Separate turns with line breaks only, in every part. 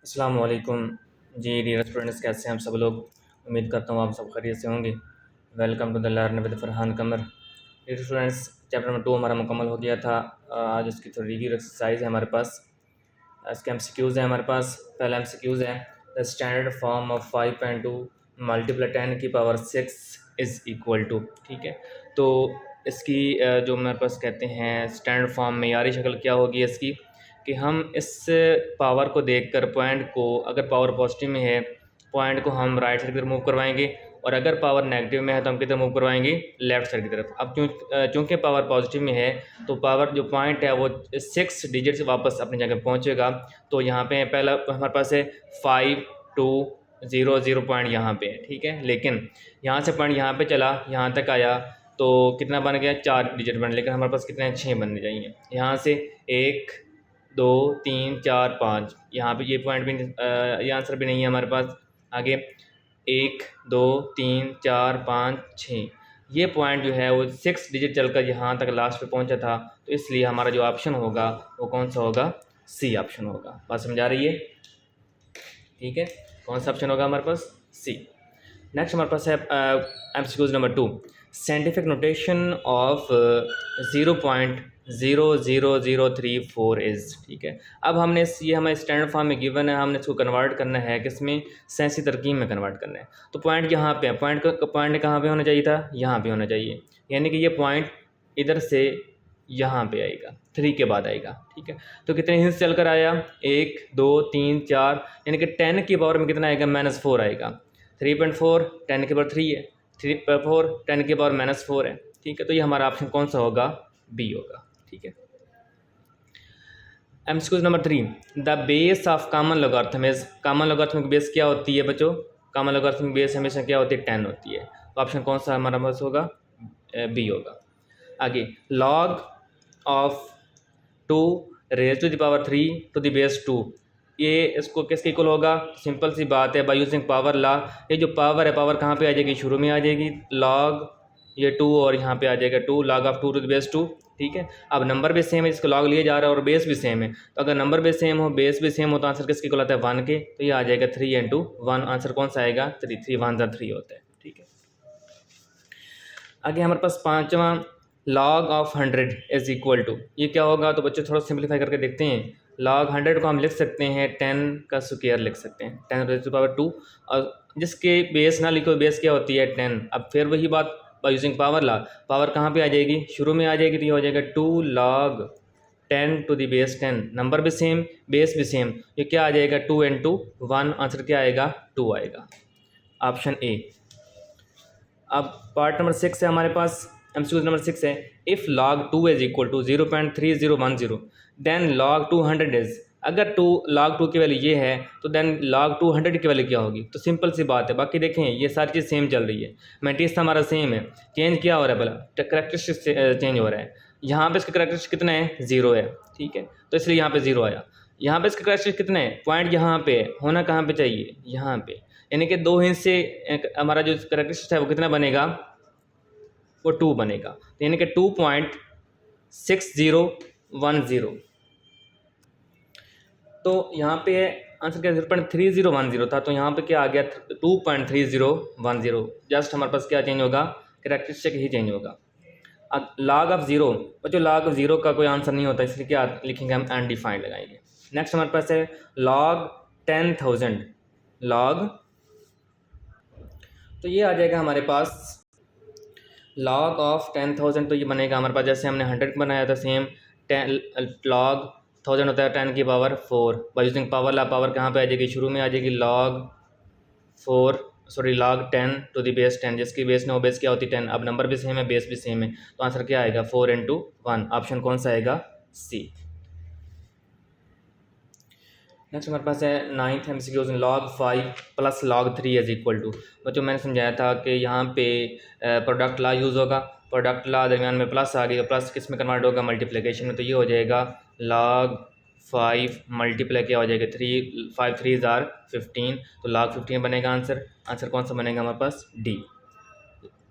अस्सलाम वालेकुम जी dear students, कैसे हैं आप सब लोग। उम्मीद करता हूँ आप सब खैरियत से होंगे। Welcome to the learn with Farhan Qamar. Dear students, chapter number 2 हमारा मुकम्मल हो गया था। आज उसकी थोड़ी रिव्यू एक्सरसाइज है हमारे पास। इसके एमसीक्यूज़ हैं हमारे पास। पहला एमसीक्यूज़ है the standard form of 5.2 multiply 10 की पावर 6 इज़ इक्वल टू। ठीक है, तो इसकी जो हमारे पास कहते हैं स्टैंडर्ड फॉर्म मेयारी शक्ल क्या होगी इसकी, कि हम इस पावर को देखकर पॉइंट को, अगर पावर पॉजिटिव में है पॉइंट को हम राइट साइड की तरफ मूव करवाएंगे, और अगर पावर नेगेटिव में है तो हम किधर मूव करवाएंगे, लेफ्ट साइड की तरफ। अब चूँकि पावर पॉजिटिव में है तो पावर जो पॉइंट है वो 6 डिजिट से वापस अपनी जगह पहुंचेगा। तो यहाँ पे पहला हमारे पास है 5 2 0 0 पॉइंट यहाँ पे है। ठीक है, लेकिन यहाँ से पॉइंट यहाँ पे चला, यहाँ तक आया तो कितना बन गया, 4 डिजिट बन, लेकिन हमारे पास कितने हैं, 6 बनने चाहिए। यहाँ से 1 2 3 4 5, यहाँ पे ये पॉइंट भी ये आंसर भी नहीं है हमारे पास। आगे 1 2 3 4 5 6, ये पॉइंट जो है वो 6 डिजिट चलकर यहाँ तक लास्ट पे पहुँचा था। तो इसलिए हमारा जो ऑप्शन होगा वो कौन सा होगा, सी ऑप्शन होगा। बात समझा रही है? ठीक है, कौन सा ऑप्शन होगा हमारे पास, सी। नेक्स्ट हमारे पास है MCQs number 2, scientific notation of 0.00034 is. ठीक है, अब हमने ये हमें स्टैंडर्ड फॉर्म में गिवन है, हमने इसको कन्वर्ट करना है किसमें, सेंसी तरकीब में कन्वर्ट करना है। तो पॉइंट यहाँ पे है, पॉइंट कहाँ पे होना चाहिए था, यहाँ पे होना चाहिए, यानी कि ये पॉइंट इधर से यहाँ पे आएगा, 3 के बाद आएगा। ठीक है, तो कितने हिंस चल कर आया, 1 2 3 4, यानी कि 10 की पावर में कितना आएगा, -4 आएगा। 3.4 10 की पावर 3 है, 3.4 10 की पावर -4 है। ठीक है, तो ये हमारा ऑप्शन कौन सा होगा, बी होगा। ठीक है, MCQ number 3, the base of common logarithm is. Common logarithm की बेस क्या होती है बच्चों, कॉमन लोगारिथम की बेस हमेशा क्या होती है, 10 होती है। तो ऑप्शन कौन सा हमारा पास होगा, बी होगा। आगे log of 2 raise to the power 3 to the base 2, ये इसको किसके इक्वल होगा, सिंपल सी बात है, बाय यूजिंग पावर लॉ। ये जो पावर है, पावर कहाँ पे आ जाएगी, शुरू में आ जाएगी, लॉग ये 2 और यहाँ पे आ जाएगा 2, log of 2 to the base 2। ठीक है, अब नंबर भी सेम है, इसको लॉग लिया जा रहा है और बेस भी सेम है, तो अगर नंबर भी सेम हो, बेस भी सेम हो, तो आंसर किसके इक्वल आता है, 1 के। तो ये आ जाएगा 3 × 1, आंसर कौन सा आएगा, 3, 3 1 3 होता है। ठीक है, आगे हमारे पास पाँचवा, log of 100 is equal to, ये क्या होगा, तो बच्चे थोड़ा सिंप्लीफाई करके देखते हैं। लॉग 100 को हम लिख सकते हैं 10 का स्क्वायर लिख सकते हैं, 10 रेज़ टू पावर 2, और जिसके बेस ना लिखो, बेस क्या होती है, 10। अब फिर वही बात bye using power law, power कहाँ पे आ जाएगी, शुरू में आ जाएगी, तो ये हो जाएगा 2 log 10 to the base 10, number भी सेम बेस भी सेम, ये क्या आ जाएगा, 2 × 1, आंसर क्या आएगा, 2 आएगा, ऑप्शन ए। अब पार्ट नंबर 6 है हमारे पास, एमसीक्यू नंबर 6 है, if log 2 is equal to 0.3010 then log 200 is. अगर log 2 की वैल्यू ये है तो देन log 200 की वैल्यू क्या होगी। तो सिंपल सी बात है, बाकी देखें ये सारी चीज़ सेम चल रही है, मैट्रिक्स हमारा सेम है, चेंज क्या हो रहा है, भला करेक्टरिस्टिक चेंज हो रहा है। यहाँ पे इसका करेक्टरिस्टिक कितना है, 0 है। ठीक है, तो इसलिए यहाँ पे 0 आया। यहाँ पे इसका करेक्टरिस्टिक कितना है, पॉइंट यहाँ पे है, होना कहाँ पे चाहिए, यहाँ पे, यानी कि 2 हिस्से हमारा जो करेक्टरिस्टिक है वो कितना बनेगा, वो 2 बनेगा, तो यानी कि 2.6010। तो यहाँ पे आंसर क्या, 0.3010 था, तो यहाँ पे क्या आ गया, 2.3010। जस्ट हमारे पास क्या चेंज होगा, करेक्टरिस्टिक ही चेंज होगा। अब log ऑफ 0, बच्चों log ऑफ 0 का कोई आंसर नहीं होता, इसलिए क्या लिखेंगे हम, अनडिफाइंड लगाएंगे। नेक्स्ट हमारे पास है log 10,000, log, तो ये आ जाएगा हमारे पास log ऑफ 10,000, तो ये बनेगा हमारे पास, जैसे हमने 100 बनाया था सेम, 10 log 1000 होता है 10 की power 4, by using power law, power कहाँ पे आ जाएगी, शुरू में आ जाएगी, log 10 टू द बेस 10, जिसकी बेस न हो, बेस क्या होती है 10। अब नंबर भी सेम है, बेस भी सेम है, तो आंसर क्या आएगा, 4 × 1, ऑप्शन कौन सा आएगा, सी। नेक्स्ट हमारे पास है 9th MCQs, log 5 + log 3 is equal to. बच्चों मैंने समझाया था कि यहाँ पे प्रोडक्ट ला यूज़ होगा, प्रोडक्ट ला दरमियान में प्लस आ गई, प्लस किस में कन्वर्ट होगा, मल्टीप्लिकेशन में, तो ये हो जाएगा log 5 मल्टीप्लाई क्या हो जाएगा, 3 5 3 15, तो log 15 बनेगा आंसर। आंसर कौन सा बनेगा हमारे पास, डी।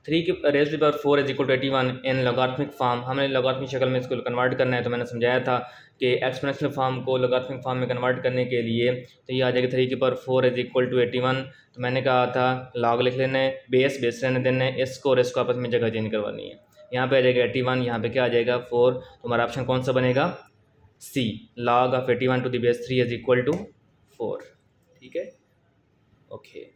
3 की raise to power 4 is equal to 81 in logarithmic form, हमें लॉगरिथमिक शक्ल में इसको कन्वर्ट करना है, तो मैंने समझाया था कि एक्सपोनेंशियल फॉर्म को लॉगरिथमिक फॉर्म में कन्वर्ट करने के लिए तो ये आ जाएगा 3 की पावर 4 इज इक्वल टू 81। तो मैंने कहा था लॉग लिख लेना है, बेस रहने देना है, इसको और इसको आपस में जगह चेंज करवानी है। यहाँ पे आ जाएगा 81, यहाँ पे क्या आ जाएगा 4। तो हमारा ऑप्शन कौन सा बनेगा? C, log of 81 to the base 3 is equal to 4। ठीक है, ओके।